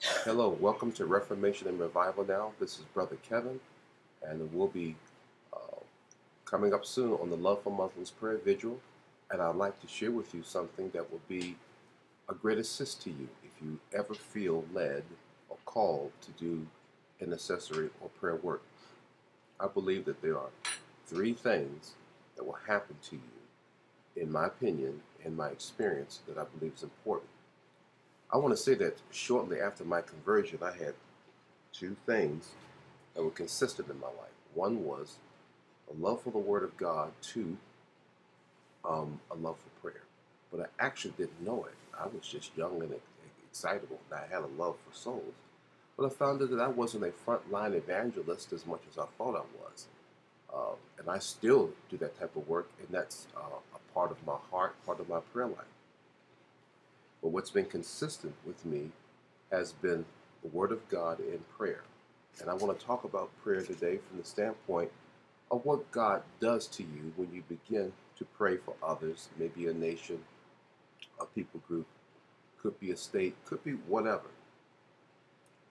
Hello, welcome to Reformation and Revival Now. This is Brother Kevin, and we'll be uh, coming up soon on the Love for Muslims prayer vigil. And I'd like to share with you something that will be a great assist to you if you ever feel led or called to do intercessory or prayer work. I believe that there are three things that will happen to you, in my opinion, in my experience, that I believe is important. I want to say that shortly after my conversion, I had two things that were consistent in my life. One was a love for the Word of God. Two, a love for prayer. But I actually didn't know it. I was just young and excitable, and I had a love for souls. But I found out that I wasn't a frontline evangelist as much as I thought I was. And I still do that type of work, and that's a part of my heart, part of my prayer life. But what's been consistent with me has been the Word of God and prayer. And I want to talk about prayer today from the standpoint of what God does to you when you begin to pray for others, maybe a nation, a people group, could be a state, could be whatever.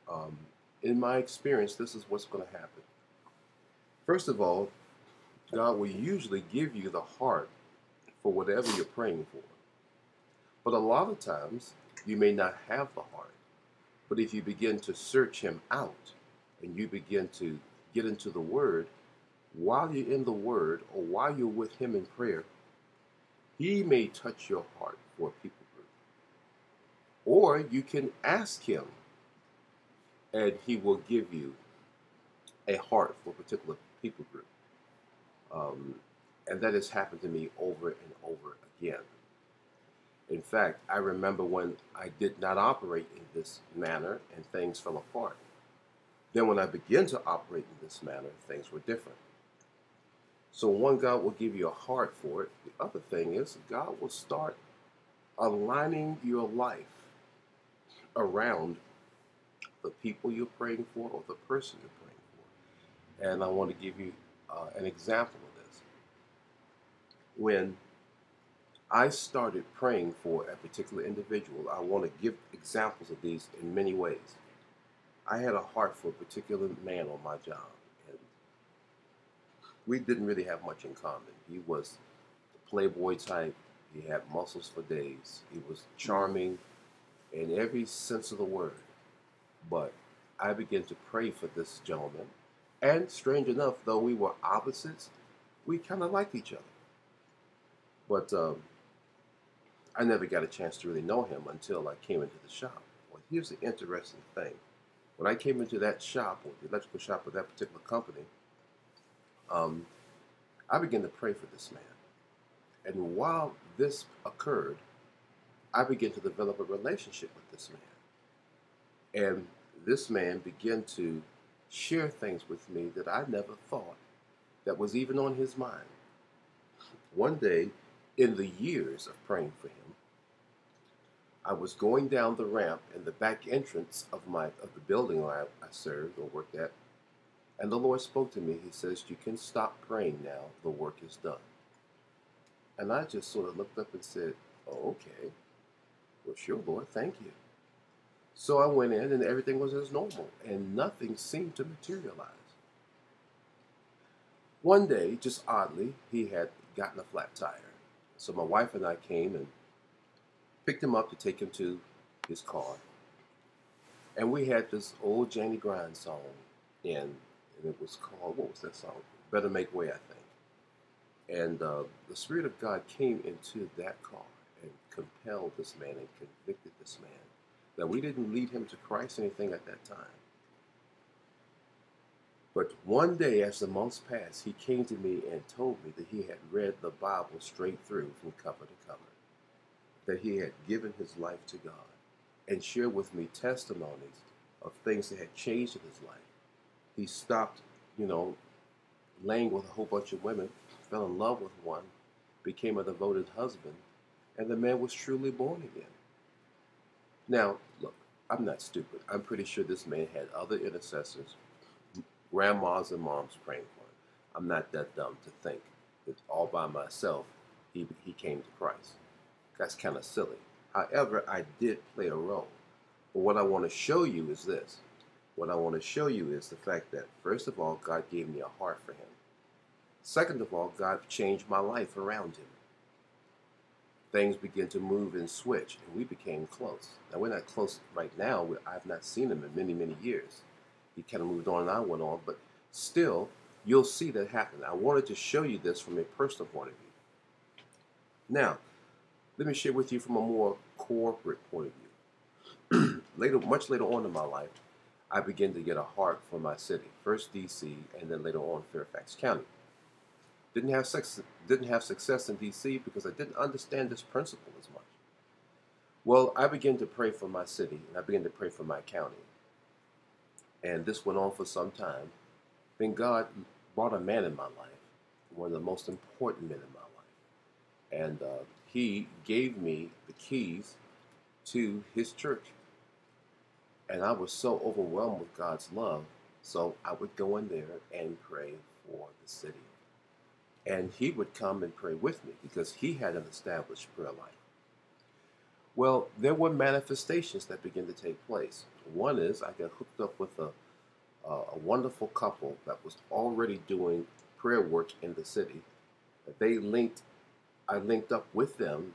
Um, in my experience, this is what's going to happen. First of all, God will usually give you the heart for whatever you're praying for. But a lot of times, you may not have the heart. But if you begin to search Him out and you begin to get into the Word, while you're in the Word or while you're with Him in prayer, He may touch your heart for a people group. Or you can ask Him and He will give you a heart for a particular people group. Um, and that has happened to me over and over again. In fact, I remember when I did not operate in this manner and things fell apart. Then when I began to operate in this manner, things were different. So one, God will give you a heart for it. The other thing is God will start aligning your life around the people you're praying for or the person you're praying for. And I want to give you an example of this. When I started praying for a particular individual, I want to give examples of these in many ways. I had a heart for a particular man on my job, and we didn't really have much in common. He was the playboy type. He had muscles for days. He was charming in every sense of the word. But I began to pray for this gentleman. And strange enough, though we were opposites, we kind of liked each other. But I never got a chance to really know him until I came into the shop. Well, here's the interesting thing. When I came into that shop, or the electrical shop of that particular company, um, I began to pray for this man. And while this occurred, I began to develop a relationship with this man. And this man began to share things with me that I never thought that was even on his mind. One day, in the years of praying for him, I was going down the ramp in the back entrance of the building I served or worked at, and the Lord spoke to me. He says, "You can stop praying now. The work is done." And I just sort of looked up and said, "Oh, okay. Well, sure, Lord, thank you." So I went in and everything was as normal and nothing seemed to materialize. One day, just oddly, he had gotten a flat tire. So my wife and I came and picked him up to take him to his car. And we had this old Janie Grind song in, and it was called, what was that song? Better Make Way, I think. And the Spirit of God came into that car and compelled this man and convicted this man. Now, we didn't lead him to Christ or anything at that time. But one day, as the months passed, he came to me and told me that he had read the Bible straight through from cover to cover, that he had given his life to God, and shared with me testimonies of things that had changed in his life. He stopped, you know, laying with a whole bunch of women, fell in love with one, became a devoted husband, and the man was truly born again. Now, look, I'm not stupid. I'm pretty sure this man had other intercessors, grandmas and moms praying for him. I'm not that dumb to think that all by myself he came to Christ. That's kind of silly. However, I did play a role. But what I want to show you is this. What I want to show you is the fact that, first of all, God gave me a heart for him. Second of all, God changed my life around him. Things began to move and switch, and we became close. Now, we're not close right now. I've not seen him in many, many years. He kind of moved on and I went on, but still, you'll see that happen. I wanted to show you this from a personal point of view. Now, let me share with you from a more corporate point of view. Much later on in my life, I began to get a heart for my city. First D.C. and then later on Fairfax County. Didn't have success in D.C. because I didn't understand this principle as much. Well, I began to pray for my city and I began to pray for my county. And this went on for some time. Then God brought a man in my life, one of the most important men in my life. And he gave me the keys to his church. And I was so overwhelmed with God's love, so I would go in there and pray for the city. And he would come and pray with me because he had an established prayer life. Well, there were manifestations that began to take place. One is I got hooked up with a wonderful couple that was already doing prayer work in the city. I linked up with them,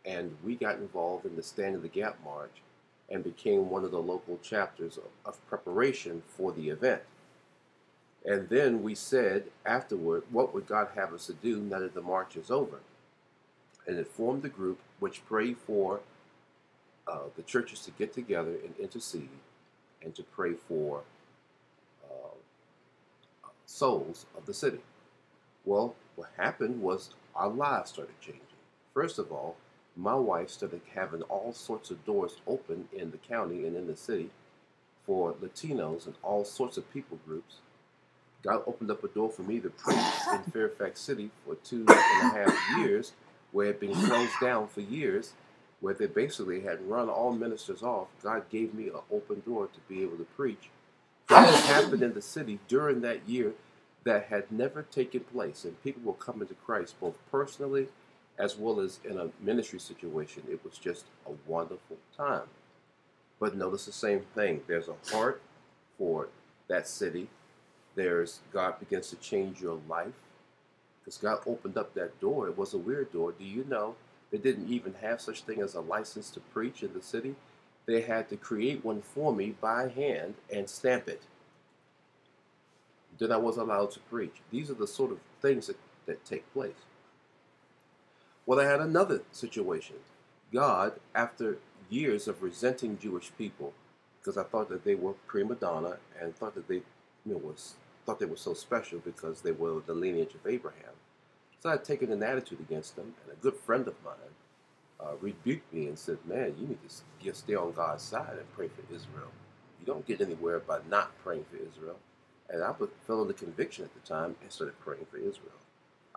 and we got involved in the Stand in the Gap March and became one of the local chapters of preparation for the event. And then we said afterward, what would God have us to do now that the march is over? And it formed a group which prayed for the churches to get together and intercede and to pray for souls of the city. Well, what happened was our lives started changing. First of all, my wife started having all sorts of doors open in the county and in the city for Latinos and all sorts of people groups. God opened up a door for me to preach in Fairfax City for 2.5 years, where it had been closed down for years, where they basically had run all ministers off. God gave me an open door to be able to preach. Things happened in the city during that year that had never taken place, and people were coming to Christ both personally as well as in a ministry situation. It was just a wonderful time. But notice the same thing. There's a heart for that city. God begins to change your life because God opened up that door. It was a weird door. Do you know they didn't even have such thing as a license to preach in the city? They had to create one for me by hand and stamp it. Then I was allowed to preach. These are the sort of things that take place. Well, I had another situation. God, after years of resenting Jewish people, because I thought that they were prima donna and thought that they were so special because they were the lineage of Abraham. So I had taken an attitude against them, and a good friend of mine rebuked me and said, man, you need to stay on God's side and pray for Israel. You don't get anywhere by not praying for Israel. And I fell under conviction at the time and started praying for Israel.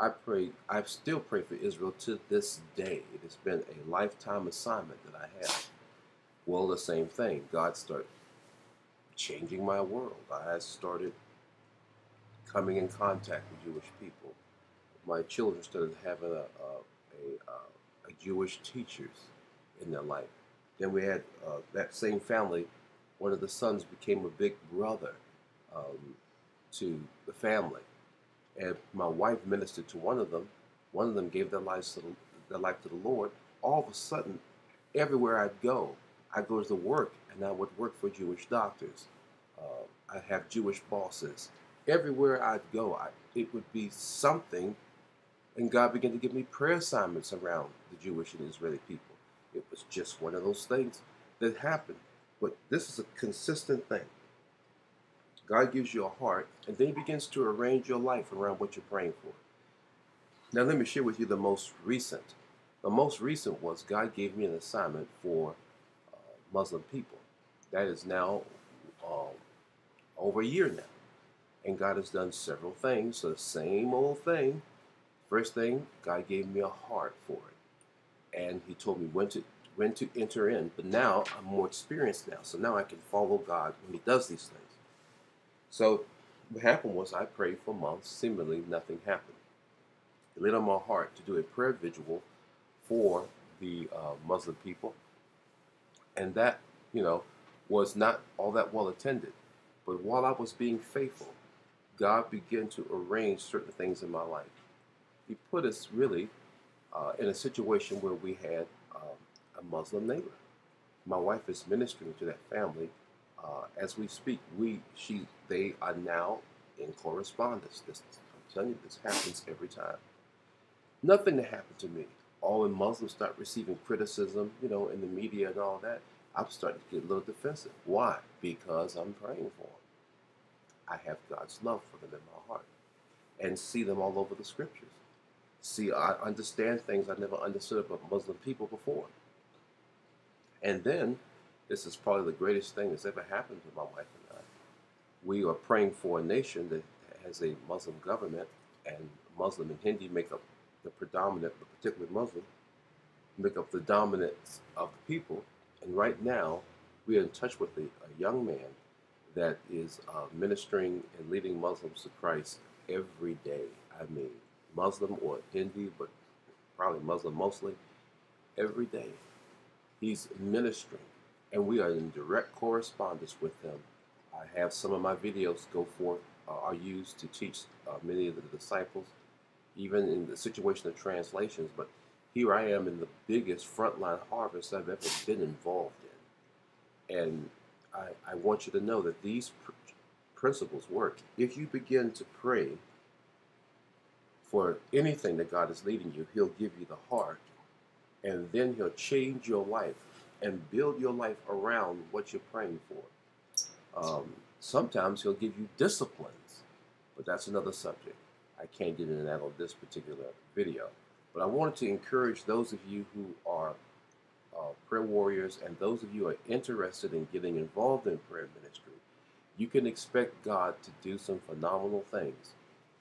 I still pray for Israel to this day. It has been a lifetime assignment that I have. Well, the same thing. God started changing my world. I started coming in contact with Jewish people. My children started having a Jewish teachers in their life. Then we had that same family. One of the sons became a big brother to the family. And my wife ministered to one of them. One of them gave their life to the Lord. All of a sudden, everywhere I'd go to work, and I would work for Jewish doctors. I'd have Jewish bosses. Everywhere I'd go, it would be something, and God began to give me prayer assignments around the Jewish and Israeli people. It was just one of those things that happened. But this is a consistent thing. God gives you a heart, and then he begins to arrange your life around what you're praying for. Now let me share with you the most recent. The most recent was God gave me an assignment for Muslim people. That is now over a year now. And God has done several things. So the same old thing. First thing, God gave me a heart for it. And he told me when to enter in. But now I'm more experienced now. So now I can follow God when he does these things. So what happened was I prayed for months. Seemingly nothing happened. It laid on my heart to do a prayer vigil for the Muslim people. And that, was not all that well attended. But while I was being faithful, God began to arrange certain things in my life. He put us really in a situation where we had a Muslim neighbor. My wife is ministering to that family as we speak. They are now in correspondence. I'm telling you, this happens every time. Nothing that happened to me. All when Muslims start receiving criticism, in the media and all that, I'm starting to get a little defensive. Why? Because I'm praying for them. I have God's love for them in my heart and see them all over the scriptures. See, I understand things I never understood about Muslim people before. And then, this is probably the greatest thing that's ever happened to my wife and I. We are praying for a nation that has a Muslim government, and Muslim and Hindi make up the predominant, but particularly Muslim, make up the dominance of the people. And right now, we are in touch with a young man that is ministering and leading Muslims to Christ every day. I mean, Muslim or Hindi, but probably Muslim mostly, every day. He's ministering, and we are in direct correspondence with him. I have some of my videos go forth, are used to teach many of the disciples, even in the situation of translations. But here I am in the biggest frontline harvest I've ever been involved in. And I want you to know that these principles work. If you begin to pray for anything that God is leading you, He'll give you the heart, and then He'll change your life and build your life around what you're praying for. Sometimes He'll give you disciplines, but that's another subject. I can't get into that on this particular video. But I wanted to encourage those of you who are prayer warriors, and those of you who are interested in getting involved in prayer ministry. You can expect God to do some phenomenal things.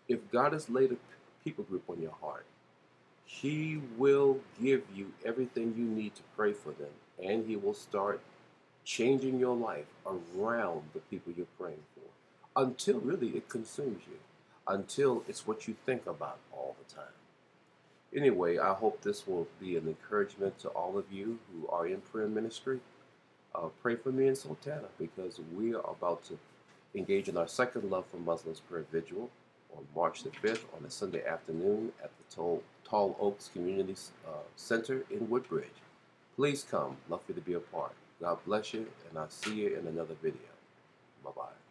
If God has laid a people group on your heart, He will give you everything you need to pray for them, and He will start changing your life around the people you're praying for, until really it consumes you, until it's what you think about all the time. Anyway, I hope this will be an encouragement to all of you who are in prayer ministry. Pray for me in Sultana, because we are about to engage in our second Love for Muslims prayer vigil on March the 5th on a Sunday afternoon at the Tall Oaks Community Center in Woodbridge. Please come. Love for you to be a part. God bless you, and I'll see you in another video. Bye-bye.